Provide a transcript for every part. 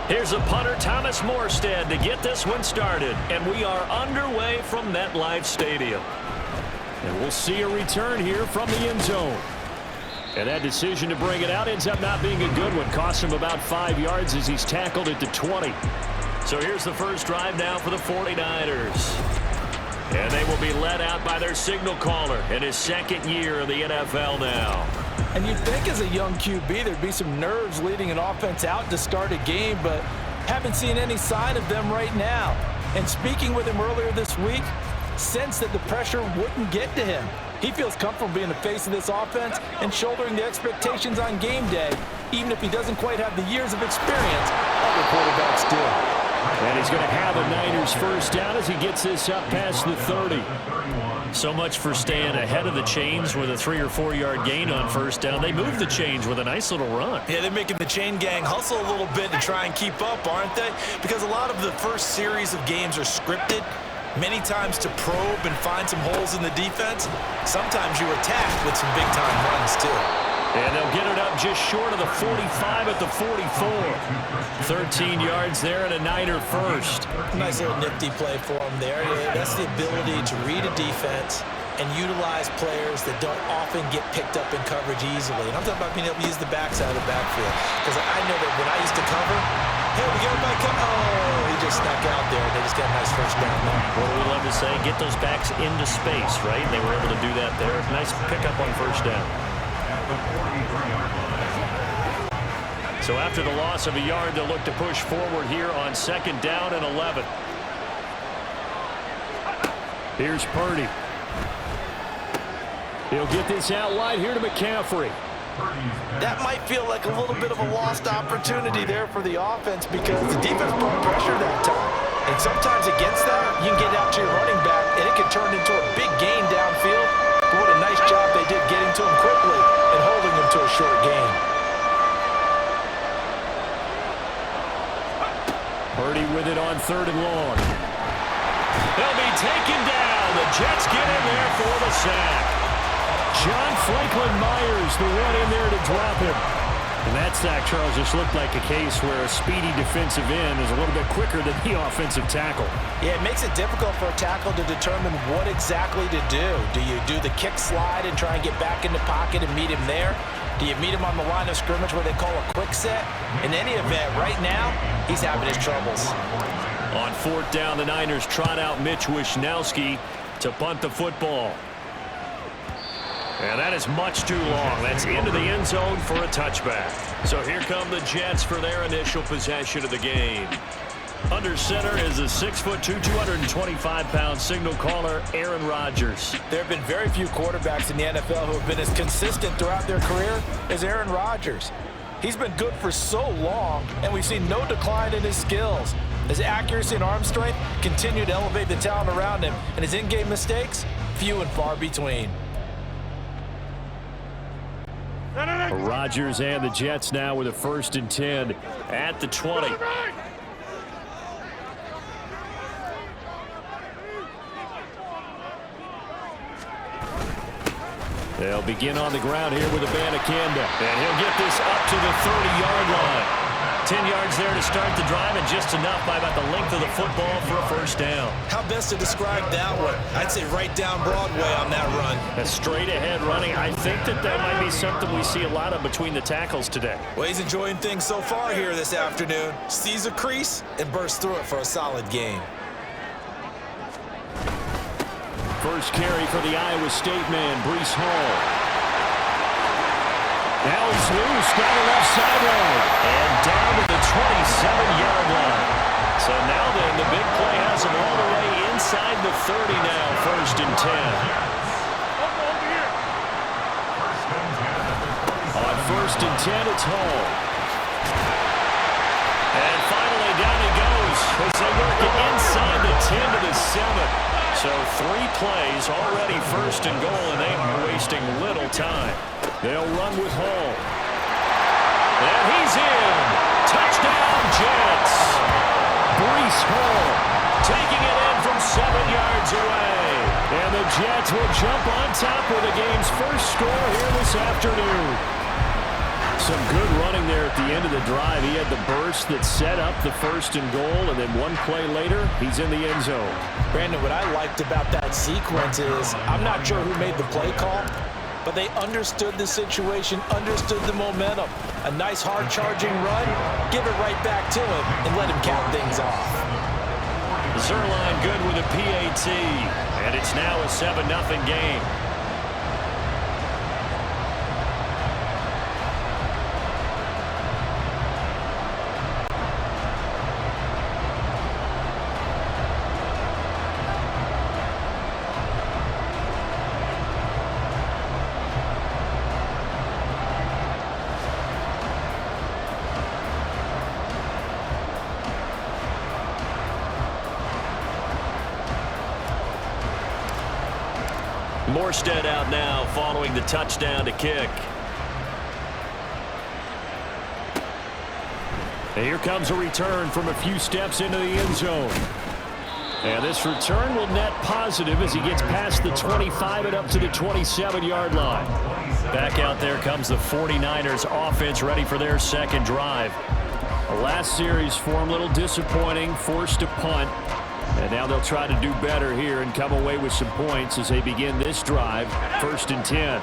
Here's a punter, Thomas Morstead, to get this one started. And we are underway from MetLife Stadium. And we'll see a return here from the end zone. And that decision to bring it out ends up not being a good one. Costs him about 5 yards as he's tackled at the 20. So here's the first drive now for the 49ers. And they will be led out by their signal caller in his second year of the NFL now. And you'd think as a young QB there'd be some nerves leading an offense out to start a game, but haven't seen any sign of them right now. And speaking with him earlier this week, sensed that the pressure wouldn't get to him. He feels comfortable being the face of this offense and shouldering the expectations on game day, even if he doesn't quite have the years of experience other quarterbacks do. And he's going to have a Niners first down as he gets this up past the 30. So much for staying ahead of the chains with a 3 or 4 yard gain on first down. They move the chains with a nice little run. Yeah, they're making the chain gang hustle a little bit to try and keep up, aren't they? Because a lot of the first series of games are scripted, many times to probe and find some holes in the defense. Sometimes you're attacked with some big-time runs, too. And they'll get it up just short of the 45 at the 44. 13 yards there and a Niner first. Nice little nifty play for him there. Yeah, that's the ability to read a defense and utilize players that don't often get picked up in coverage easily. And I'm talking about being able to use the backside of the backfield. Because I know that when I used to cover, hey, we get everybody come. Oh, he just snuck out there. They just got a nice first down there. What do we love to say? Get those backs into space, right? They were able to do that there. Nice pickup on first down. So after the loss of a yard, they'll look to push forward here on second down and 11. Here's Purdy. He'll get this out wide here to McCaffrey. That might feel like a little bit of a lost opportunity there for the offense because the defense brought pressure that time. And sometimes against that, you can get out to your running back, and it can turn into a big gain downfield. But what a nice job they did getting to him quickly and holding him to a short gain. Purdy with it on third and long. They'll be taken down. The Jets get in there for the sack. John Franklin Myers, the one in there to drop him. And that sack, Charles, just looked like a case where a speedy defensive end is a little bit quicker than the offensive tackle. Yeah, it makes it difficult for a tackle to determine what exactly to do. Do you do the kick slide and try and get back in the pocket and meet him there? Do you meet him on the line of scrimmage where they call a quick set? In any event, right now, he's having his troubles. On fourth down, the Niners trot out Mitch Wishnowski to punt the football. And that is much too long. That's into the end zone for a touchback. So here come the Jets for their initial possession of the game. Under center is a 6'2", 225-pound signal caller, Aaron Rodgers. There have been very few quarterbacks in the NFL who have been as consistent throughout their career as Aaron Rodgers. He's been good for so long, and we've seen no decline in his skills. His accuracy and arm strength continue to elevate the talent around him, and his in-game mistakes, few and far between. Rodgers and the Jets now with a 1st and 10 at the 20. They'll begin on the ground here with Abanikanda. And he'll get this up to the 30-yard line. 10 yards there to start the drive, and just enough by about the length of the football for a first down. How best to describe that one? I'd say right down Broadway on that run. A straight-ahead running. I think that might be something we see a lot of between the tackles today. Well, he's enjoying things so far here this afternoon. Sees a crease and bursts through it for a solid gain. First carry for the Iowa State man, Breece Hall. Now he's loose, down the left sideline, and down to the 27-yard line. So now then, the big play has him all the way inside the 30 now, 1st and 10. On 1st and 10, it's Hall. And finally, down he goes as they work it inside the 10 to the 7. So 3 plays already 1st and goal, and they are wasting little time. They'll run with Hall. And he's in. Touchdown, Jets. Breece Hall taking it in from 7 yards away. And the Jets will jump on top with the game's first score here this afternoon. Some good running there at the end of the drive. He had the burst that set up the 1st and goal, and then one play later, he's in the end zone. Brandon, what I liked about that sequence is I'm not sure who made the play call, but they understood the situation, understood the momentum. A nice hard-charging run, give it right back to him, and let him cap things off. Zerline good with a PAT, and it's now a 7-0 game. Morstead out now following the touchdown to kick. And here comes a return from a few steps into the end zone. And this return will net positive as he gets past the 25 and up to the 27-yard line. Back out there comes the 49ers offense ready for their second drive. The last series for him a little disappointing, forced to punt. And now they'll try to do better here and come away with some points as they begin this drive, 1st and 10.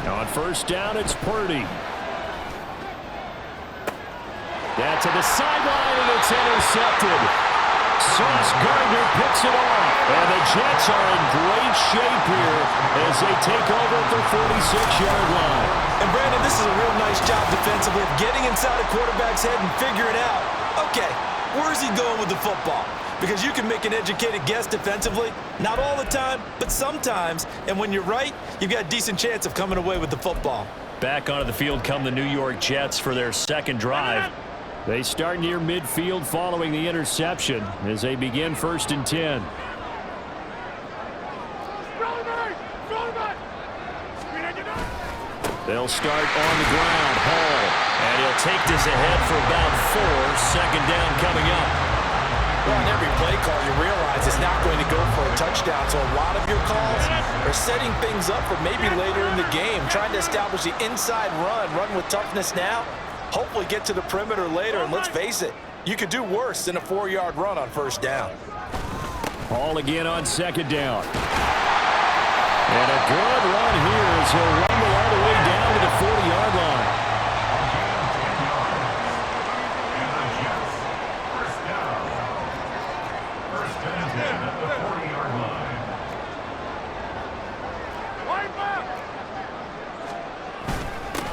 Now on 1st down, it's Purdy. That to the sideline, and it's intercepted. Sauce Gardner picks it off. And the Jets are in great shape here as they take over at the 46-yard line. And Brandon, this is a real nice job defensively of getting inside a quarterback's head and figuring out, okay, where's he going with the football? Because you can make an educated guess defensively, not all the time, but sometimes. And when you're right, you've got a decent chance of coming away with the football. Back onto the field come the New York Jets for their second drive. They start near midfield following the interception as they begin 1st and 10. They'll start on the ground. Hall. And he'll take this ahead for about 4. Second down coming up. Well, on every play call, you realize it's not going to go for a touchdown. So a lot of your calls are setting things up for maybe later in the game, trying to establish the inside run with toughness now. Hopefully get to the perimeter later, and let's face it, you could do worse than a 4-yard run on 1st down. Hall again on 2nd down. And a good run here as he'll rumble all the way down to the 40-yard line.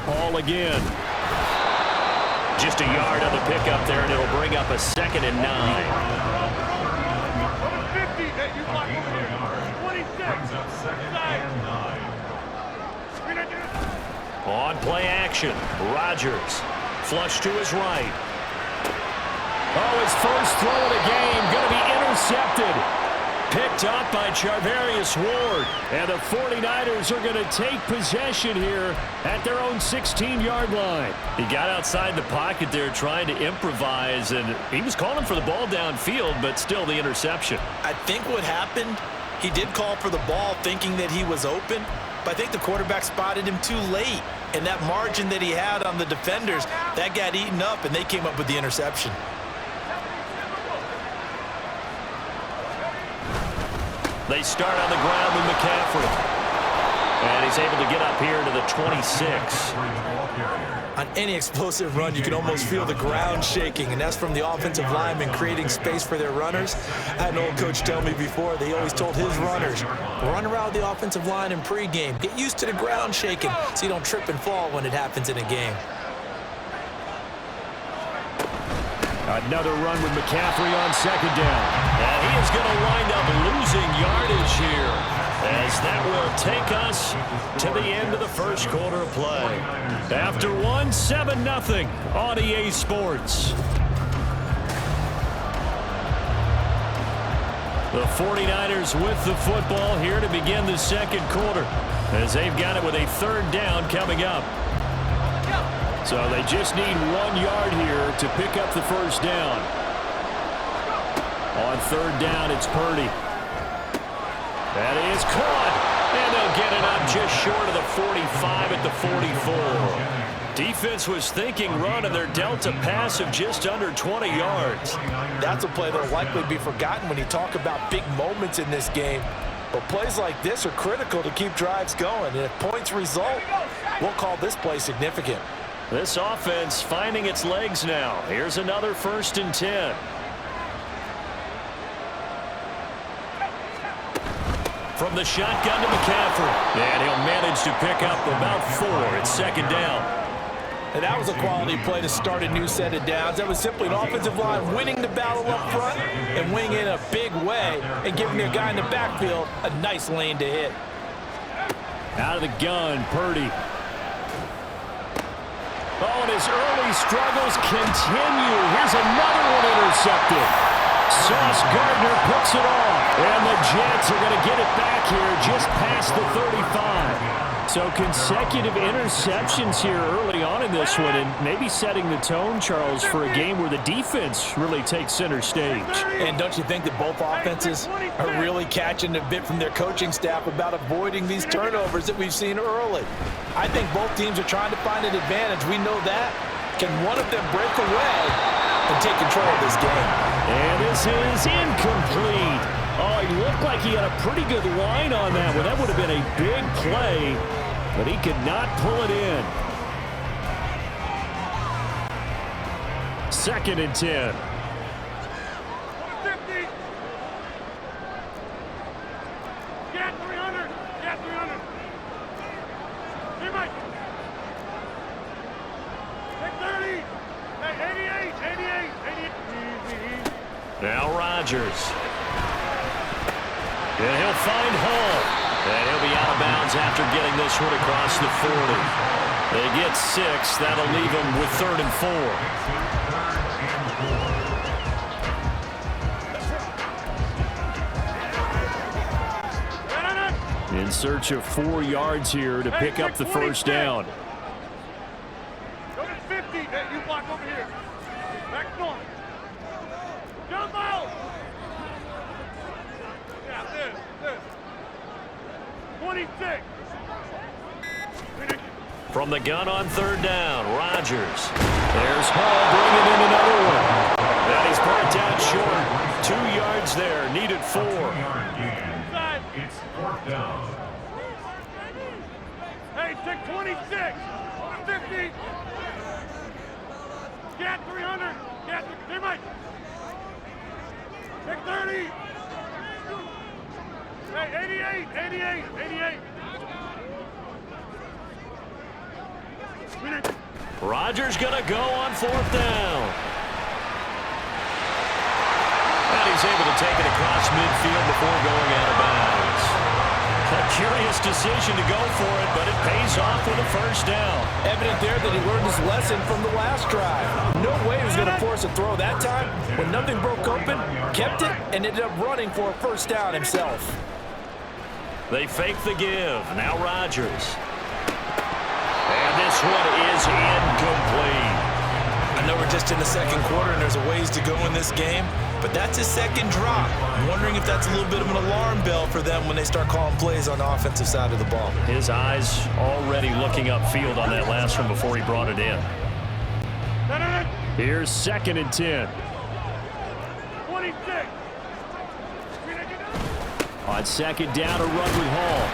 Hall again. Just a yard on the pickup there, and it'll bring up a 2nd and 9. On play action, Rodgers. Flush to his right. Oh, his first throw of the game going to be intercepted. Picked up by Charvarius Ward. And the 49ers are going to take possession here at their own 16-yard line. He got outside the pocket there trying to improvise, and he was calling for the ball downfield, but still the interception. I think what happened, he did call for the ball thinking that he was open, but I think the quarterback spotted him too late. And that margin that he had on the defenders, that got eaten up, and they came up with the interception. They start on the ground with McCaffrey. And he's able to get up here to the 26. On any explosive run, you can almost feel the ground shaking, and that's from the offensive linemen creating space for their runners. I had an old coach tell me before, they always told his runners, run around the offensive line in pregame. Get used to the ground shaking so you don't trip and fall when it happens in a game. Another run with McCaffrey on 2nd down. And he is going to wind up losing yardage here, as that will take us to the end of the 1st quarter of play. After 7-0 on EA Sports. The 49ers with the football here to begin the 2nd quarter, as they've got it with a 3rd down coming up. So they just need 1 yard here to pick up the 1st down. On 3rd down, it's Purdy. That is caught. And they'll get it up just short of the 45 at the 44. Defense was thinking run, and they're dealt a pass of just under 20 yards. That's a play that will likely be forgotten when you talk about big moments in this game. But plays like this are critical to keep drives going. And if points result, we'll call this play significant. This offense finding its legs now. Here's another 1st and 10. From the shotgun to McCaffrey. And he'll manage to pick up about 4. It's 2nd down. And that was a quality play to start a new set of downs. That was simply an offensive line winning the battle up front and winning in a big way and giving their guy in the backfield a nice lane to hit. Out of the gun, Purdy. Oh, and his early struggles continue. Here's another one intercepted. Sauce Gardner picks it off. And the Jets are going to get it back here just past the 35. So consecutive interceptions here early on in this one, and maybe setting the tone, Charles, for a game where the defense really takes center stage. And don't you think that both offenses are really catching a bit from their coaching staff about avoiding these turnovers that we've seen early? I think both teams are trying to find an advantage. We know that. Can one of them break away and take control of this game? And this is incomplete. Oh, he looked like he had a pretty good line on that one. That would have been a big play, but he could not pull it in. 2nd and 10. Get 300. Get 300. Hey, Mike. Take 30. Hey, 88. Easy. Now Rodgers. And he'll find Hall. And he'll be out of bounds after getting this one across the 40. They get 6. That'll leave them with 3rd and 4. In search of 4 yards here to pick up the 1st down. Go to 50. Hey, you block over here. Back north. Jump out. Yeah, this. 26. From the gun on 3rd down, Rodgers. There's Hall bringing in another one. And he's brought down short. 2 yards there, needed 4. It's 4th down. Hey, take 26. 50. Get 300. Get, hey, Mike. Take 30. Hey, 88. Rodgers gonna go on 4th down. And he's able to take it across midfield before going out of bounds. A curious decision to go for it, but it pays off with a 1st down. Evident there that he learned his lesson from the last drive. No way he was going to force a throw that time. When nothing broke open, kept it, and ended up running for a 1st down himself. They fake the give. Now Rodgers. And this one is incomplete. I know we're just in the 2nd quarter and there's a ways to go in this game, but that's his 2nd drop. I'm wondering if that's a little bit of an alarm bell for them when they start calling plays on the offensive side of the ball. His eyes already looking upfield on that last one before he brought it in. Here's 2nd and 10. 26. On 2nd down, a run with Hall.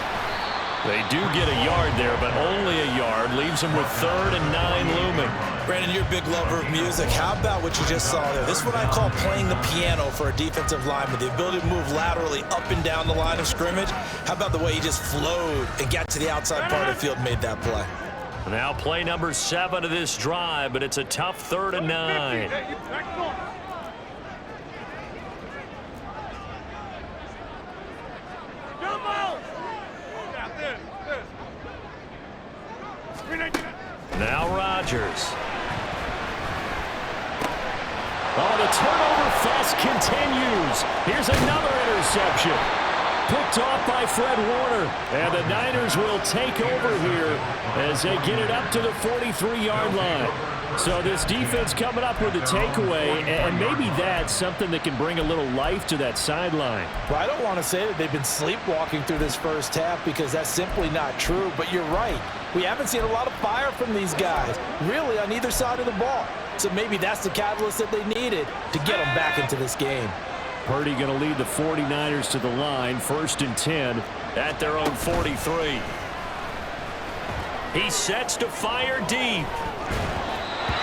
They do get a yard there, but only a yard. Leaves them with 3rd and 9 looming. Brandon, you're a big lover of music. How about what you just saw there? This is what I call playing the piano for a defensive lineman. The ability to move laterally up and down the line of scrimmage. How about the way he just flowed and got to the outside part of the field and made that play? Now play number 7 of this drive, but it's a tough 3rd and 9. Now Rodgers. Oh, the turnover fest continues. Here's another interception. picked off by Fred Warner. And the Niners will take over here as they get it up to the 43-yard line. So this defense coming up with a takeaway, and maybe that's something that can bring a little life to that sideline. Well, I don't want to say that they've been sleepwalking through this first half because that's simply not true, but you're right. We haven't seen a lot of fire from these guys, really on either side of the ball. So maybe that's the catalyst that they needed to get them back into this game. Purdy going to lead the 49ers to the line, 1st and 10 at their own 43. He sets to fire deep.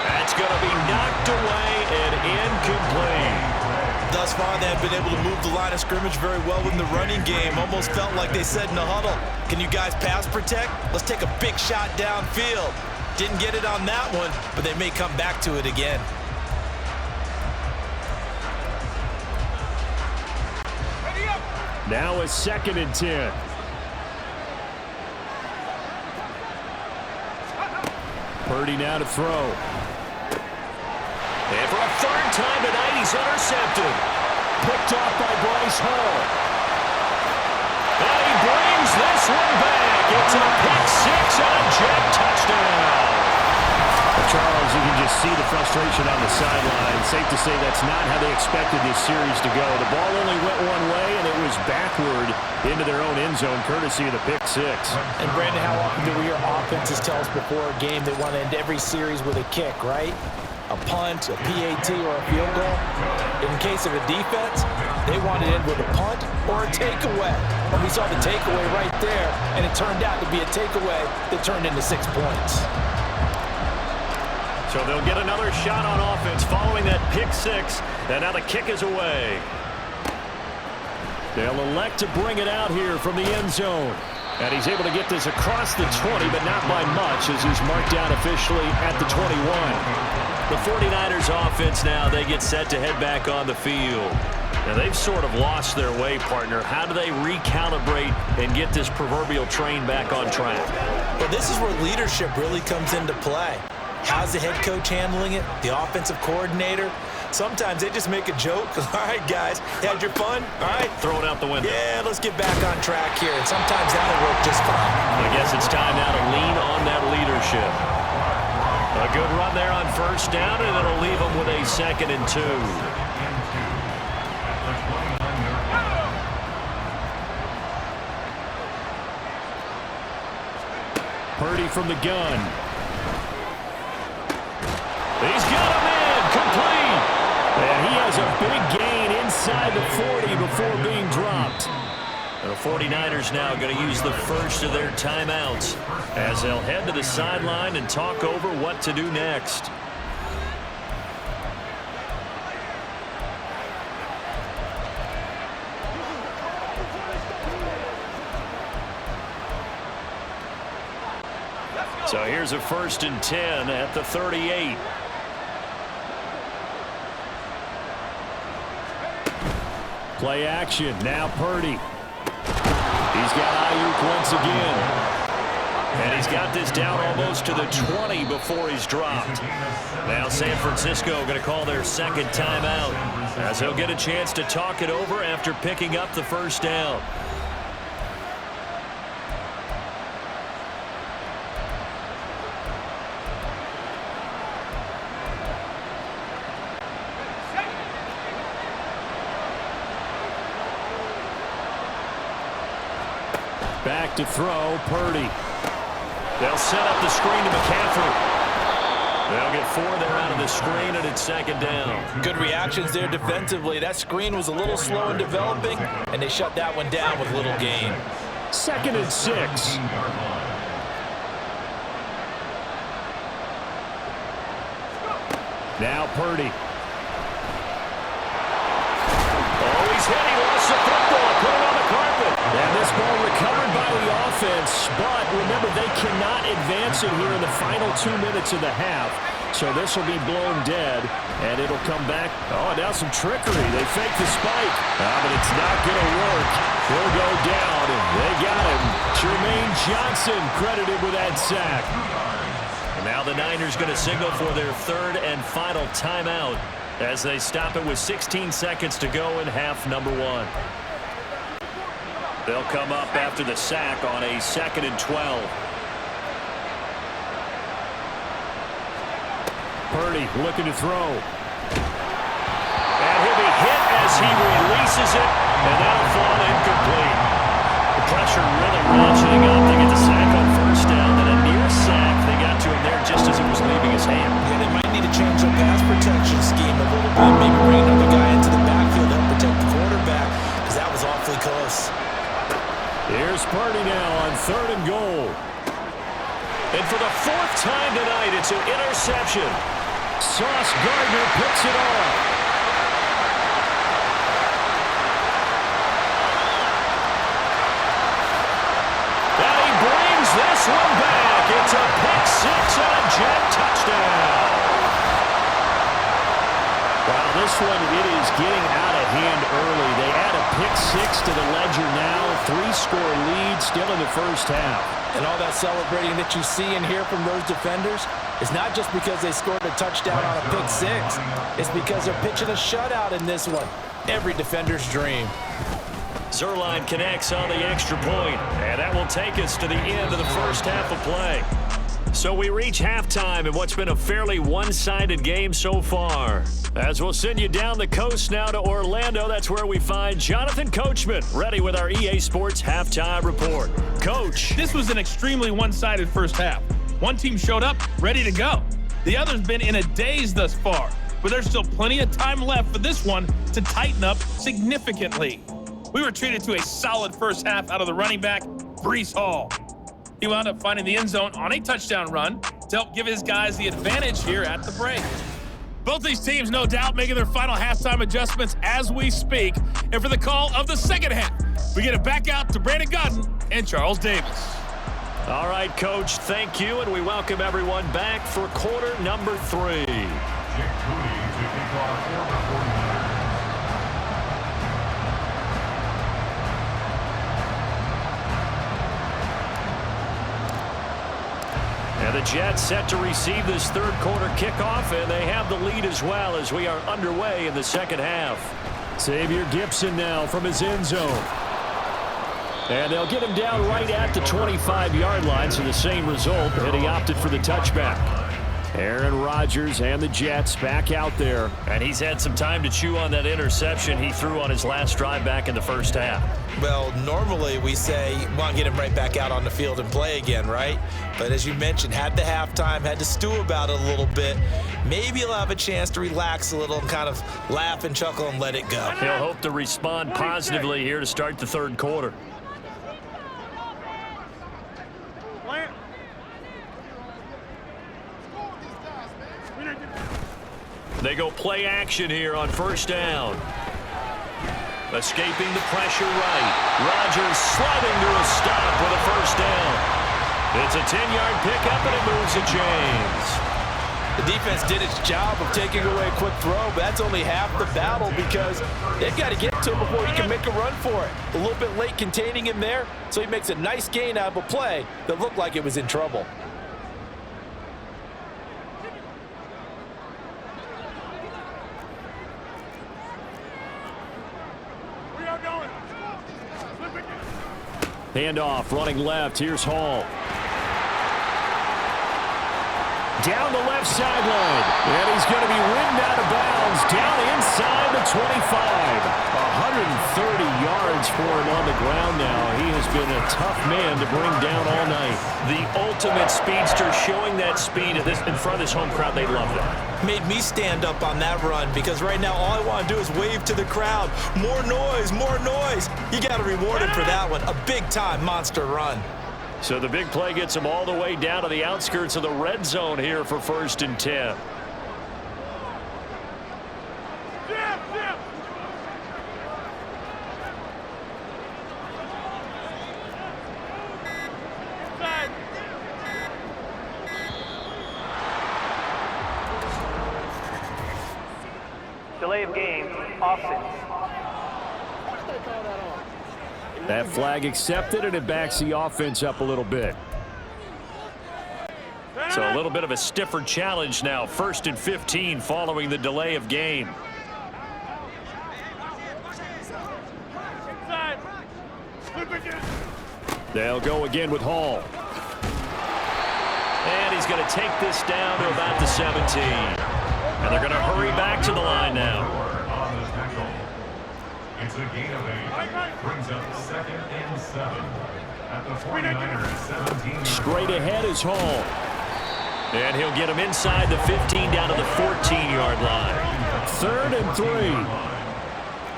That's going to be knocked away and incomplete. Thus far, they have been able to move the line of scrimmage very well in the running game. Almost felt like they said in the huddle, can you guys pass protect? Let's take a big shot downfield. Didn't get it on that one, but they may come back to it again. Now a 2nd and 10. Purdy now to throw. And for a 3rd time tonight, he's intercepted. Picked off by Bryce Hall. And he brings this one back. It's a pick 6 on a jet touchdown. Charles, you can just see the frustration on the sideline. Safe to say that's not how they expected this series to go. The ball only went one way, and it was backward into their own end zone, courtesy of the pick 6. And Brandon, how often do we hear offenses tell us before a game they want to end every series with a kick, right? A punt, a PAT, or a field goal. In case of a defense, they want to end with a punt or a takeaway. And we saw the takeaway right there, and it turned out to be a takeaway that turned into 6 points. So they'll get another shot on offense following that pick 6, and now the kick is away. They'll elect to bring it out here from the end zone. And he's able to get this across the 20, but not by much, as he's marked down officially at the 21. The 49ers offense now, they get set to head back on the field. Now, they've sort of lost their way, partner. How do they recalibrate and get this proverbial train back on track? Well, this is where leadership really comes into play. How's the head coach handling it? The offensive coordinator? Sometimes they just make a joke. All right, guys, had your fun? All right. Throw it out the window. Yeah, let's get back on track here. And sometimes that'll work just fine. I guess it's time now to lean on that leadership. A good run there on 1st down, and it'll leave them with a 2nd and 2. Purdy from the gun. He's got him in, complete. And he has a big gain inside the 40 before being dropped. The 49ers now going to use the first of their timeouts as they'll head to the sideline and talk over what to do next. So here's a 1st and 10 at the 38. Play action. Now Purdy. He's got Ayuk once again. And he's got this down almost to the 20 before he's dropped. Now San Francisco going to call their 2nd timeout as they'll get a chance to talk it over after picking up the 1st down. Back to throw, Purdy. They'll set up the screen to McCaffrey. They'll get 4 there out of the screen, and it's 2nd down. Good reactions there defensively. That screen was a little slow in developing, and they shut that one down with little gain. 2nd and 6. Now Purdy. Oh, he's hit. He lost the football. Put it on the carpet. And this ball recovered by the offense, but remember, they cannot advance it here in the final 2 minutes of the half. So this will be blown dead, and it'll come back. Oh, now some trickery. They fake the spike. But it's not going to work. He'll go down, and they got him. Jermaine Johnson credited with that sack. And now the Niners going to signal for their 3rd and final timeout as they stop it with 16 seconds to go in half number 1. They'll come up after the sack on a 2nd and 12. Purdy looking to throw. And he'll be hit as he releases it, and that'll fall incomplete. The pressure really ratcheting up. They get the sack on 1st down, then a near sack. They got to him there just as it was leaving his hand. Yeah, they might need to change their pass protection scheme a little bit. Maybe bring another guy into the backfield to help protect the quarterback, because that was awfully close. Here's Purdy now on 3rd and goal. And for the 4th time tonight, it's an interception. Sauce Gardner picks it off. And he brings this one back. It's a pick 6 and a Jet touchdown. Wow, this one, it is getting out of hand early. They add a pick 6 to the ledger now. 3-score lead still in the 1st half. And all that celebrating that you see and hear from those defenders is not just because they scored a touchdown on a pick 6. It's because they're pitching a shutout in this one. Every defender's dream. Zerline connects on the extra point, and that will take us to the end of the 1st half of play. So we reach halftime in what's been a fairly one-sided game so far. As we'll send you down the coast now to Orlando, that's where we find Jonathan Coachman, ready with our EA Sports Halftime Report. Coach. This was an extremely one-sided 1st half. One team showed up, ready to go. The other's been in a daze thus far, but there's still plenty of time left for this one to tighten up significantly. We were treated to a solid 1st half out of the running back, Breece Hall. He wound up finding the end zone on a touchdown run to help give his guys the advantage here at the break. Both these teams, no doubt, making their final halftime adjustments as we speak. And for the call of the 2nd half, we get it back out to Brandon Godden and Charles Davis. All right, Coach, thank you, and we welcome everyone back for quarter number 3. And the Jets set to receive this 3rd quarter kickoff, and they have the lead as well as we are underway in the 2nd half. Xavier Gipson now from his end zone. And they'll get him down right at the 25-yard line, so the same result, and he opted for the touchback. Aaron Rodgers and the Jets back out there. And he's had some time to chew on that interception he threw on his last drive back in the 1st half. Well, normally we say, want to get him right back out on the field and play again, right? But as you mentioned, had the halftime, had to stew about it a little bit. Maybe he'll have a chance to relax a little and kind of laugh and chuckle and let it go. He'll hope to respond positively here to start the 3rd quarter. They go play action here on 1st down. Escaping the pressure right. Rodgers sliding to a stop with a 1st down. It's a 10-yard pickup, and it moves to James. The defense did its job of taking away a quick throw, but that's only half the battle because they've got to get to him before he can make a run for it. A little bit late containing him there, so he makes a nice gain out of a play that looked like it was in trouble. Handoff, running left. Here's Hall. Down the left sideline. And he's going to be ridden out of bounds down inside the 25. 130 yards for him on the ground now. He has been a tough man to bring down all night. The ultimate speedster, showing that speed in front of this home crowd. They love that. Made me stand up on that run because right now all I want to do is wave to the crowd. More noise, more noise. You got to reward him for that one. A big-time monster run. So the big play gets him all the way down to the outskirts of the red zone here for 1st and 10. Delay of game, offense. That flag accepted, and it backs the offense up a little bit. So a little bit of a stiffer challenge now. 1st and 15 following the delay of game. Inside. Flip it. They'll go again with Hall. And he's going to take this down to about the 17. And they're going to hurry back to the line now. It's a gain of 8. Brings up 2nd and 7. At the 49ers 17. Straight ahead is Hall. And he'll get him inside the 15 down to the 14-yard line. 3rd and 3.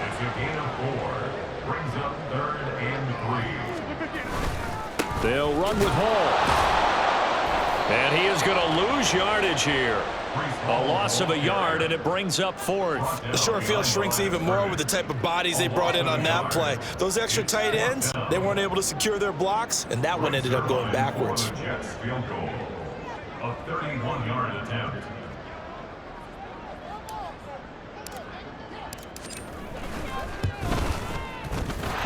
It's a gain of 4. Brings up 3rd and 3. They'll run with Hall. And he is going to lose yardage here. A loss of a yard, and it brings up 4th. The short field shrinks even more with the type of bodies they brought in on that play. Those extra tight ends, they weren't able to secure their blocks, and that one ended up going backwards. Jets field goal. A 31-yard attempt.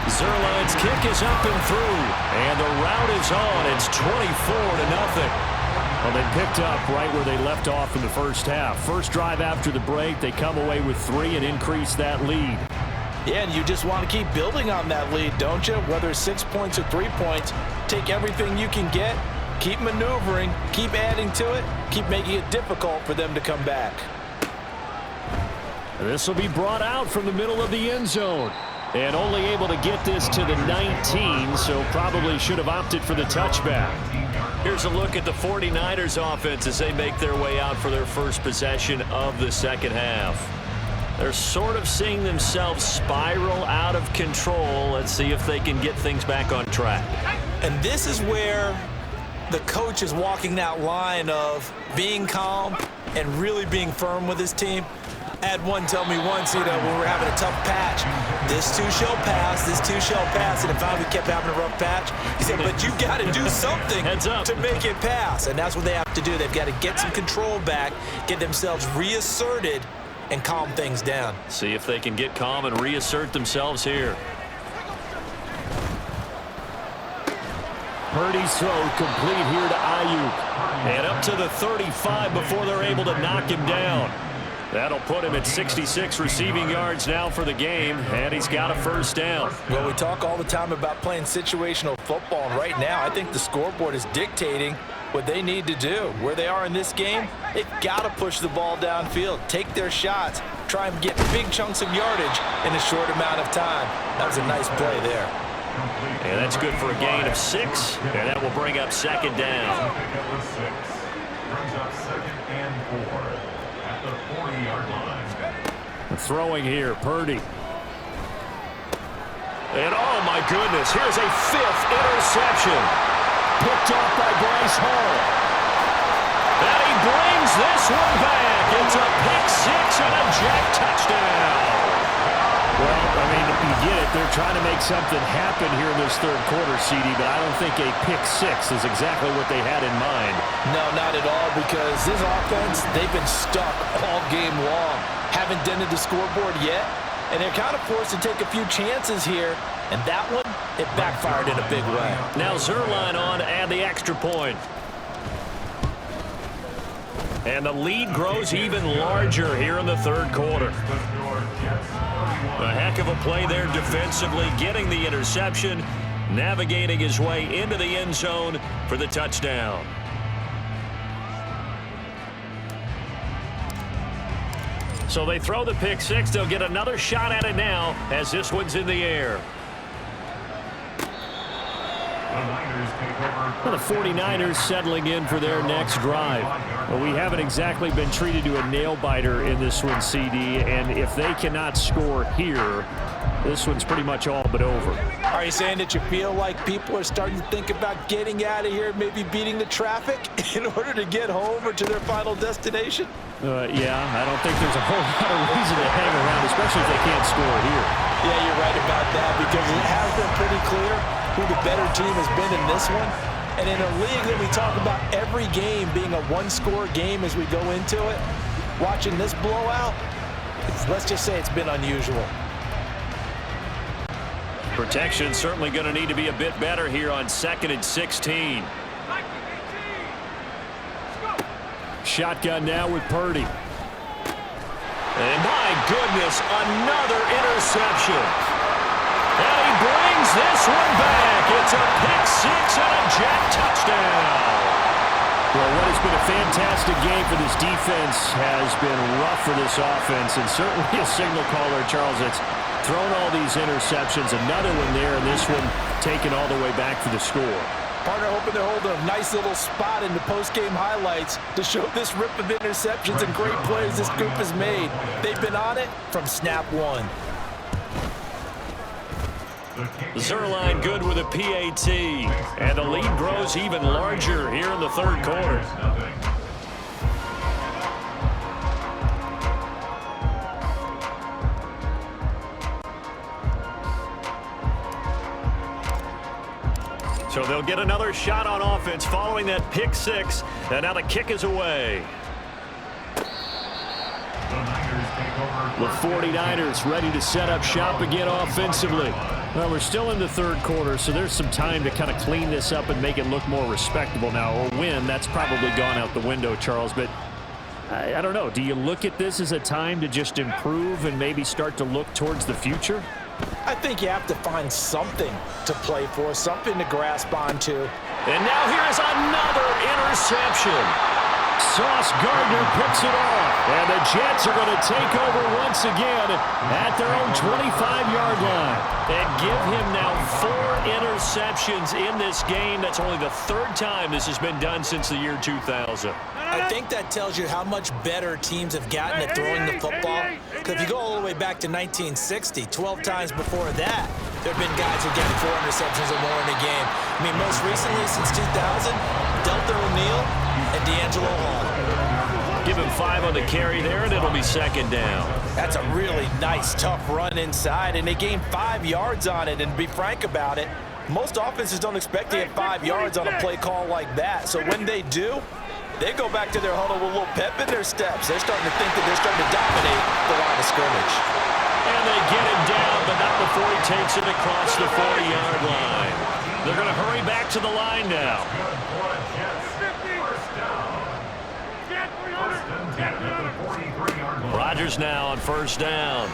Zerline's kick is up and through, and the route is on. It's 24-0. Well, they picked up right where they left off in the first half. First drive after the break, they come away with 3 and increase that lead. Yeah, and you just want to keep building on that lead, don't you? Whether it's 6 points or 3 points, take everything you can get, keep maneuvering, keep adding to it, keep making it difficult for them to come back. This will be brought out from the middle of the end zone. And only able to get this to the 19, so probably should have opted for the touchback. Here's a look at the 49ers offense as they make their way out for their first possession of the second half. They're sort of seeing themselves spiral out of control. Let's see if they can get things back on track. And this is where the coach is walking that line of being calm and really being firm with his team. I had one tell me once, when we're having a tough patch, this too shall pass, this too shall pass, and if I kept having a rough patch, he said, but you got to do something to make it pass, and that's what they have to do. They've got to get some control back, get themselves reasserted, and calm things down. See if they can get calm and reassert themselves here. Purdy's throw complete here to Ayuk. And up to the 35 before they're able to knock him down. That'll put him at 66 receiving yards now for the game, and he's got a first down. Well, we talk all the time about playing situational football, and right now I think the scoreboard is dictating what they need to do. Where they are in this game, they've got to push the ball downfield, take their shots, try and get big chunks of yardage in a short amount of time. That was a nice play there. And that's good for a gain of 6, and that will bring up second down. Brings up 2nd and 4 at the 40-yard line. Throwing here, Purdy. And oh my goodness, here's a 5th interception. Picked off by Bryce Hall. And he brings this one back. It's a pick 6 and a jack touchdown. Well, I mean, you get it. They're trying to make something happen here in this third quarter, CD, but I don't think a pick 6 is exactly what they had in mind. No, not at all, because this offense, they've been stuck all game long. Haven't dented the scoreboard yet, and they're kind of forced to take a few chances here, and that one, it backfired in a big way. Now Zerline on and the extra point. And the lead grows even larger here in the third quarter. A heck of a play there defensively, getting the interception, navigating his way into the end zone for the touchdown. So they throw the pick 6. They'll get another shot at it now as this one's in the air. Well, the 49ers settling in for their next drive. Well, we haven't exactly been treated to a nail-biter in this one, CD, and if they cannot score here, this one's pretty much all but over. Are you saying that you feel like people are starting to think about getting out of here, maybe beating the traffic in order to get home or to their final destination? Yeah, I don't think there's a whole lot of reason to hang around, especially if they can't score here. Yeah, you're right about that, because it has been pretty clear who the better team has been in this one. And in a league that we talk about every game being a one-score game as we go into it, watching this blowout, let's just say it's been unusual. Protection certainly going to need to be a bit better here on 2nd and 16. Shotgun now with Purdy. And my goodness, another interception. And he brings this one back. It's a pick six and a Jet touchdown. Well, what has been a fantastic game for this defense has been rough for this offense, and certainly a signal caller, Charles, that's thrown all these interceptions. Another one there, and this one taken all the way back for the score. Partner hoping they're holding a nice little spot in the post-game highlights to show this rip of interceptions and great plays this group has made. They've been on it from snap one. Zerline good with a PAT, and the lead grows even larger here in the third quarter. So they'll get another shot on offense following that pick six, and now the kick is away. The 49ers ready to set up shop again offensively. Well, we're still in the third quarter, so there's some time to kind of clean this up and make it look more respectable now. A win, that's probably gone out the window, Charles, but I don't know. Do you look at this as a time to just improve and maybe start to look towards the future? I think you have to find something to play for, something to grasp onto. And now here is another interception. Sauce Gardner picks it off, and the Jets are going to take over once again at their own 25-yard line. And give him now 4 interceptions in this game. That's only the third time this has been done since the year 2000. I think that tells you how much better teams have gotten at throwing the football. Because if you go all the way back to 1960, 12 times before that, there have been guys who get 4 interceptions or more in a game. I mean, most recently, since 2000, Delta O'Neal and D'Angelo Hall. Give him 5 on the carry there, and it'll be second down. That's a really nice, tough run inside, and they gained 5 yards on it. And to be frank about it, most offenses don't expect to get 5 yards on a play call like that. So when they do, they go back to their huddle with a little pep in their steps. They're starting to think that they're starting to dominate the line of scrimmage. And they get him down, but not before he takes it across the 40-yard line. They're going to hurry back to the line now. Rodgers now on first down.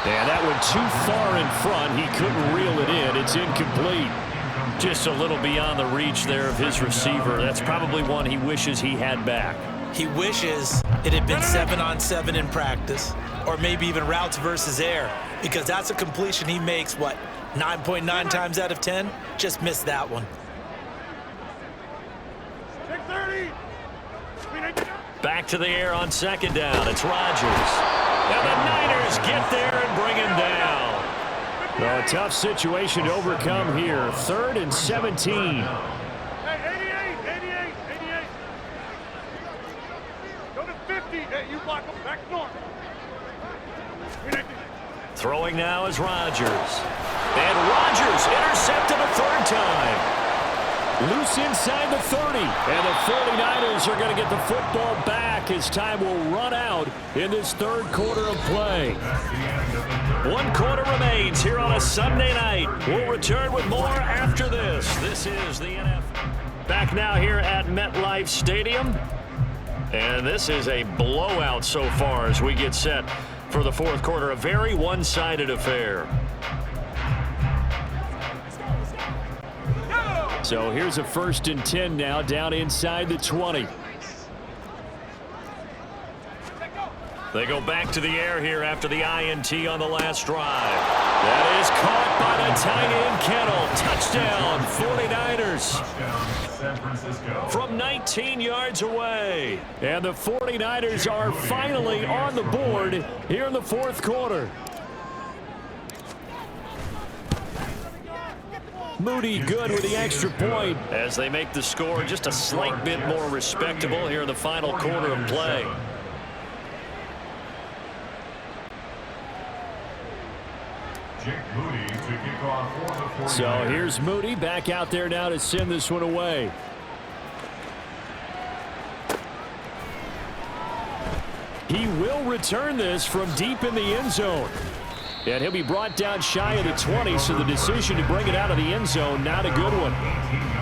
And that went too far in front. He couldn't reel it in. It's incomplete. Just a little beyond the reach there of his receiver. That's probably one he wishes he had back. He wishes it had been 7-on-7 in practice, or maybe even routes versus air, because that's a completion he makes, 9.9 times out of 10? Just missed that one. Back to the air on second down. It's Rodgers. And the Niners get there and bring him down. Well, a tough situation to overcome here. 3rd and 17. Hey, 88. Go to 50. Hey, you block them back north. Throwing now is Rodgers. And Rodgers intercepted a 3rd time. Loose inside the 30. And the 49ers are going to get the football back as time will run out in this 3rd quarter of play. 1 quarter remains here on a Sunday night. We'll return with more after this. This is the NFL. Back now here at MetLife Stadium. And this is a blowout so far as we get set for the 4th quarter. A very one-sided affair. So here's a 1st and 10 now down inside the 20. They go back to the air here after the INT on the last drive. That is caught by the tight end Kittle. Touchdown, 49ers. From 19 yards away. And the 49ers are finally on the board here in the 4th quarter. Moody good with the extra point as they make the score just a slight bit more respectable here in the final quarter of play. So here's Moody back out there now to send this one away. He will return this from deep in the end zone. And he'll be brought down shy of the 20, so the decision to bring it out of the end zone, not a good one.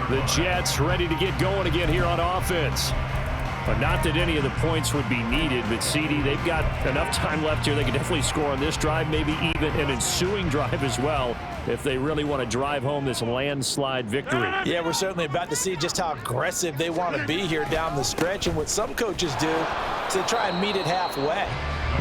The Jets ready to get going again here on offense. But not that any of the points would be needed, but CD, they've got enough time left here. They can definitely score on this drive, maybe even an ensuing drive as well, if they really want to drive home this landslide victory. Yeah, we're certainly about to see just how aggressive they want to be here down the stretch. And what some coaches do is they try and meet it halfway,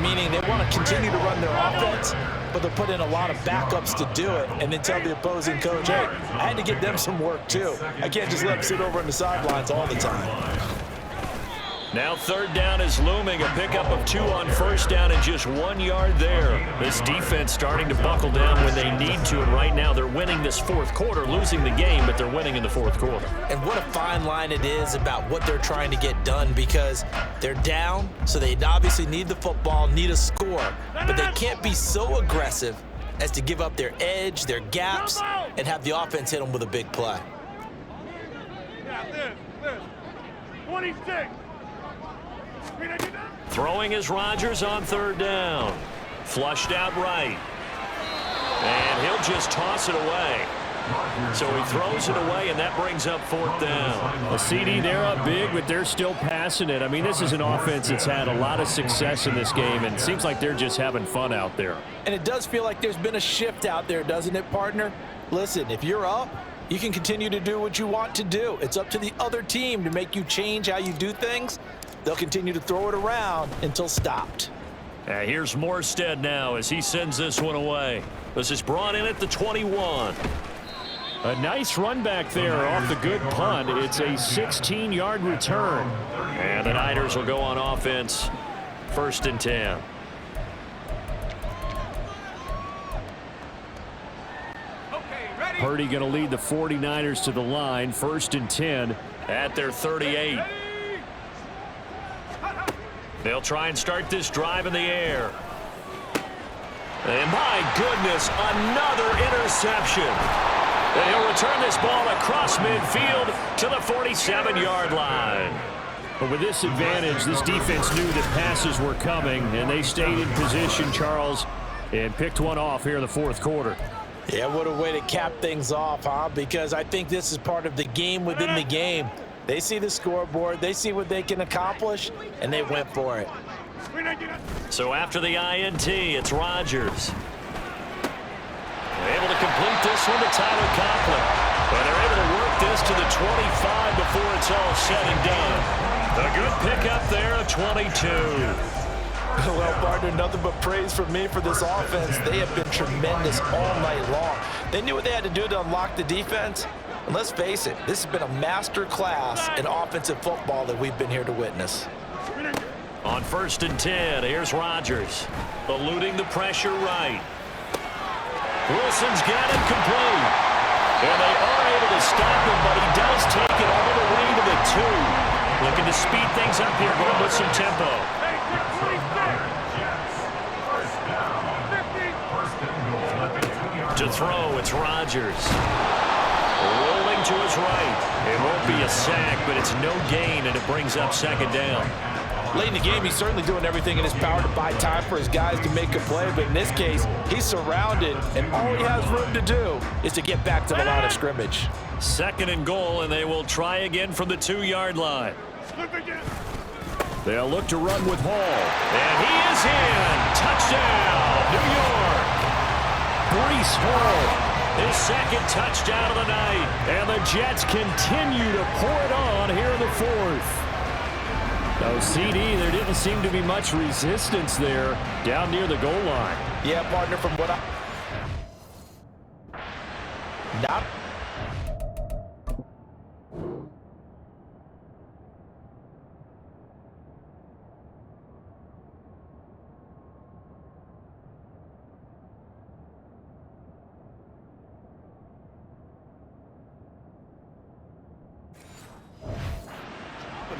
meaning they want to continue to run their offense, but they'll put in a lot of backups to do it and then tell the opposing coach, hey, I had to get them some work too. I can't just let them sit over on the sidelines all the time. Now third down is looming. A pickup of 2 on first down and just 1 yard there. This defense starting to buckle down when they need to, and right now they're winning this fourth quarter, losing the game, but they're winning in the fourth quarter. And what a fine line it is about what they're trying to get done, because they're down, so they obviously need the football, need a score, but they can't be so aggressive as to give up their edge, their gaps, and have the offense hit them with a big play. Yeah, this. 26. Throwing is Rodgers on third down. Flushed out right. And he'll just toss it away. So he throws it away, and that brings up fourth down. A CD, they're up big, but they're still passing it. I mean, this is an offense that's had a lot of success in this game, and it seems like they're just having fun out there. And it does feel like there's been a shift out there, doesn't it, partner? Listen, if you're up, you can continue to do what you want to do. It's up to the other team to make you change how you do things. They'll continue to throw it around until stopped. Here's Morstead now as he sends this one away. This is brought in at the 21. A nice run back there off the good punt. It's a 16-yard return. And the Niners will go on offense, 1st and 10. Purdy going to lead the 49ers to the line, 1st and 10 at their 38. They'll try and start this drive in the air. And my goodness, another interception. And he'll return this ball across midfield to the 47-yard line. But with this advantage, this defense knew that passes were coming, and they stayed in position, Charles, and picked one off here in the fourth quarter. Yeah, what a way to cap things off, huh? Because I think this is part of the game within the game. They see the scoreboard, they see what they can accomplish, and they went for it. So after the INT, it's Rodgers. They're able to complete this one to Tyler Conklin. And they're able to work this to the 25 before it's all said and done. A good pickup there of 22. Well, partner, nothing but praise from me for this offense. They have been tremendous all night long. They knew what they had to do to unlock the defense. And let's face it, this has been a master class in offensive football that we've been here to witness. On 1st and 10, here's Rodgers, eluding the pressure right. Wilson's got him complete. And they are able to stop him, but he does take it all the way to the 2. Looking to speed things up here, going with some tempo. To throw, it's Rodgers. Rolling to his right. It won't be a sack, but it's no gain, and it brings up 2nd down. Late in the game, he's certainly doing everything in his power to buy time for his guys to make a play, but in this case, he's surrounded, and all he has room to do is to get back to the line of scrimmage. 2nd and goal, and they will try again from the 2-yard line. They'll look to run with Hall. And he is in. Touchdown, New York. Breece Hall, his 2nd touchdown of the night. And the Jets continue to pour it on here in the 4th. No, CD, there didn't seem to be much resistance there down near the goal line. Yeah, partner, from what not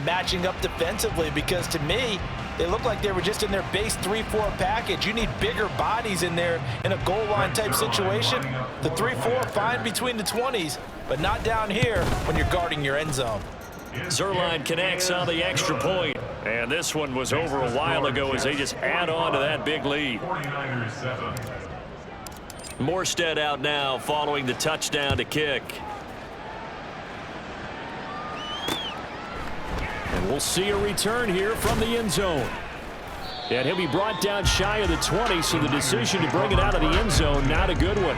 matching up defensively, because to me, they look like they were just in their base 3-4 package. You need bigger bodies in there in a goal line type situation. The 3-4 fine between the 20s, but not down here when you're guarding your end zone. Zerline connects on the extra point. And this one was over a while ago as they just add on to that big lead. Morstead out now following the touchdown to kick. And we'll see a return here from the end zone. And he'll be brought down shy of the 20, so the decision to bring it out of the end zone, not a good one.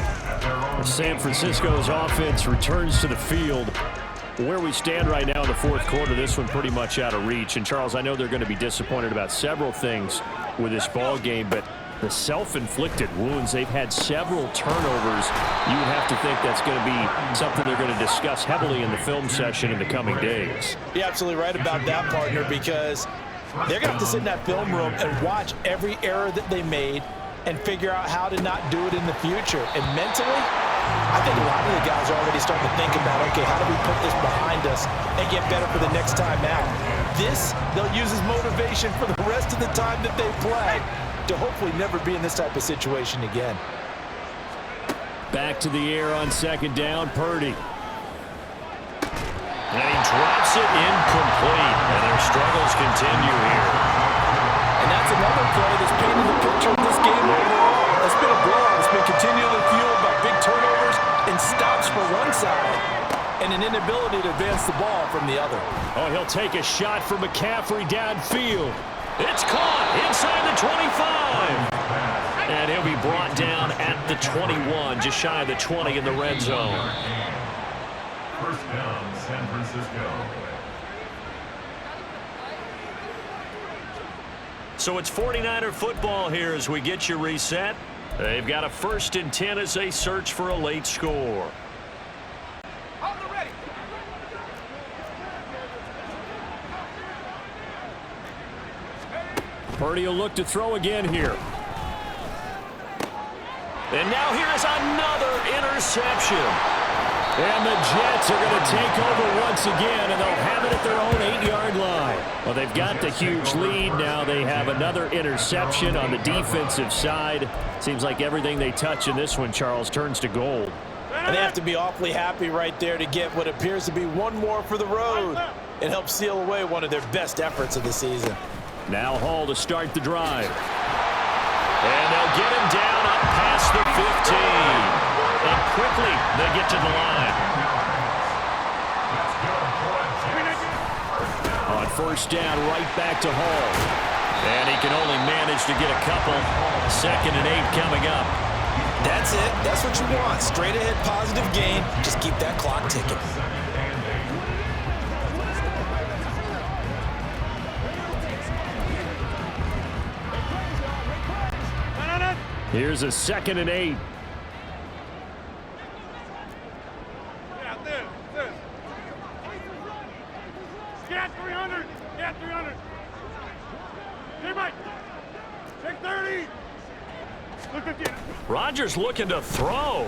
San Francisco's offense returns to the field. Where we stand right now in the fourth quarter, this one pretty much out of reach. And, Charles, I know they're going to be disappointed about several things with this ball game, but the self-inflicted wounds, they've had several turnovers. You would have to think that's going to be something they're going to discuss heavily in the film session in the coming days. You're absolutely right about that, partner, because they're going to have to sit in that film room and watch every error that they made and figure out how to not do it in the future. And mentally, I think a lot of the guys are already starting to think about, okay, how do we put this behind us and get better for the next time out? This, they'll use as motivation for the rest of the time that they play to hopefully never be in this type of situation again. Back to the air on second down, Purdy. And he drops it incomplete, and their struggles continue here. And that's another play that's painted the picture of this game overall. It's been a blowout. It's been continually fueled by big turnovers and stops for one side and an inability to advance the ball from the other. Oh, he'll take a shot for McCaffrey downfield. It's caught inside the 25. And he'll be brought down at the 21, just shy of the 20 in the red zone. First down, San Francisco. So it's 49er football here as we get you reset. They've got a 1st and 10 as they search for a late score. Purdy will look to throw again here. And now here is another interception. And the Jets are going to take over once again, and they'll have it at their own 8-yard line. Well, they've got the huge lead. Now they have another interception on the defensive side. Seems like everything they touch in this one, Charles, turns to gold. And they have to be awfully happy right there to get what appears to be one more for the road and help seal away one of their best efforts of the season. Now Hall to start the drive. And they'll get him down up past the 15. And quickly they get to the line. On first down, right back to Hall. And he can only manage to get a couple. 2nd and 8 coming up. That's it. That's what you want. Straight ahead positive gain. Just keep that clock ticking. Here's a 2nd and 8. Yeah, this. Get 300. Get 300. Hey, Mike. Take 30. Look at you. Rodgers looking to throw.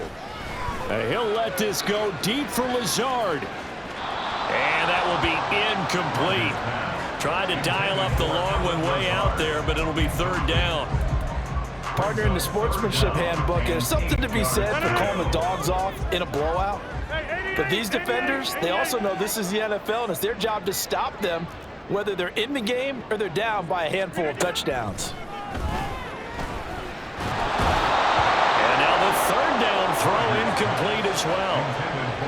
He'll let this go deep for Lazard. And that will be incomplete. Tried to dial up the long one way out there, but it'll be 3rd down. Partner, in the sportsmanship handbook, there's something to be said for calling the dogs off in a blowout. But these defenders, they also know this is the NFL, and it's their job to stop them, whether they're in the game or they're down by a handful of touchdowns. And now the 3rd down throw incomplete as well.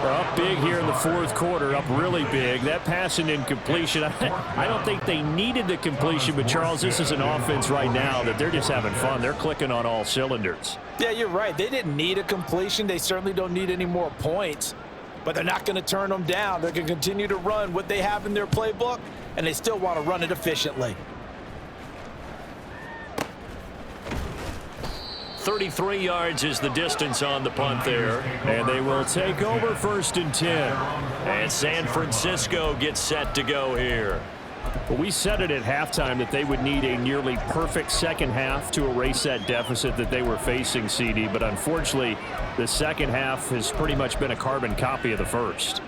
We're up big here in the fourth quarter, up really big. That pass and incompletion, I don't think they needed the completion, but Charles, this is an offense right now that they're just having fun. They're clicking on all cylinders. Yeah, you're right. They didn't need a completion. They certainly don't need any more points, but they're not going to turn them down. They're going to continue to run what they have in their playbook, and they still want to run it efficiently. 33 yards is the distance on the punt there. And they will take over 1st and 10. And San Francisco gets set to go here. Well, we said it at halftime that they would need a nearly perfect second half to erase that deficit that they were facing, CD. But unfortunately, the second half has pretty much been a carbon copy of the first.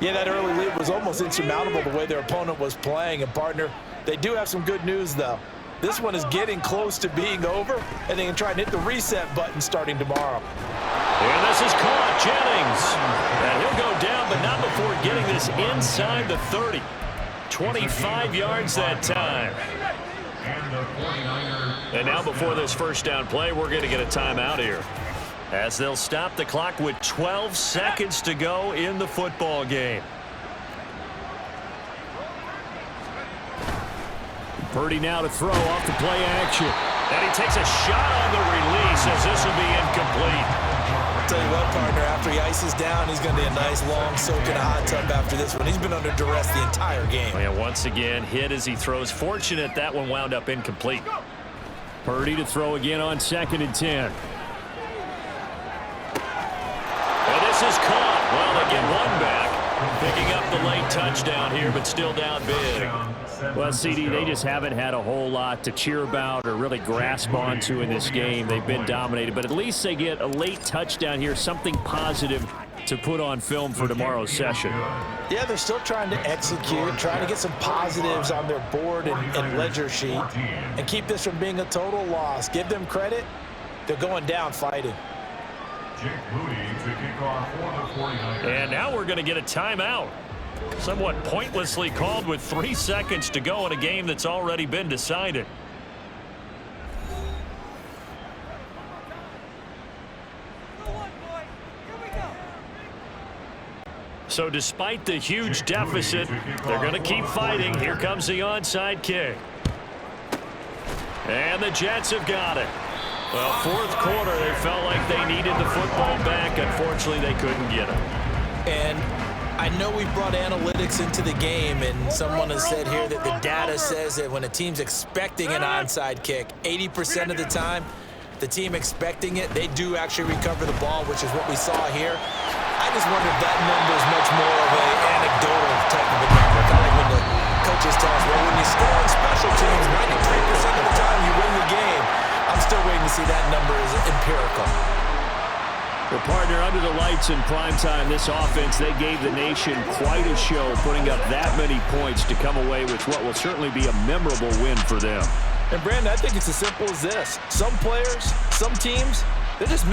Yeah, that early lead was almost insurmountable the way their opponent was playing. And, partner, they do have some good news, though. This one is getting close to being over, and they can try and hit the reset button starting tomorrow. And this is caught, Jennings. And he'll go down, but not before getting this inside the 30. 25 yards that time. And now before this first down play, we're going to get a timeout here, as they'll stop the clock with 12 seconds to go in the football game. Purdy now to throw off the play action. And he takes a shot on the release as this will be incomplete. Tell you what, partner, after he ices down, he's going to be a nice long soak in a hot tub after this one. He's been under duress the entire game. And once again, hit as he throws. Fortunate that one wound up incomplete. Purdy to throw again on 2nd and 10. And this is caught. Well, they get one back. Picking up the late touchdown here, but still down big. Well, CD, they just haven't had a whole lot to cheer about or really grasp onto in this game. They've been dominated, but at least they get a late touchdown here, something positive to put on film for tomorrow's session. Yeah, they're still trying to execute, trying to get some positives on their board and ledger sheet and keep this from being a total loss. Give them credit. They're going down fighting. And now we're going to get a timeout. Somewhat pointlessly called with 3 seconds to go in a game that's already been decided. So despite the huge deficit, they're going to keep fighting. Here comes the onside kick. And the Jets have got it. Well, 4th quarter, they felt like they needed the football back. Unfortunately, they couldn't get it. And I know we brought analytics into the game, and someone has said here that the data says that when a team's expecting an onside kick, 80% of the time, the team expecting it, they do actually recover the ball, which is what we saw here. I just wonder if that number is much more of an anecdotal type of a number. Kind of like when the coaches tell us, well, when you score on special teams, 93% of the time you win the game. I'm still waiting to see that number is empirical. Well, partner, under the lights in primetime, this offense, they gave the nation quite a show, putting up that many points to come away with what will certainly be a memorable win for them. And, Brandon, I think it's as simple as this. Some players, some teams, they're just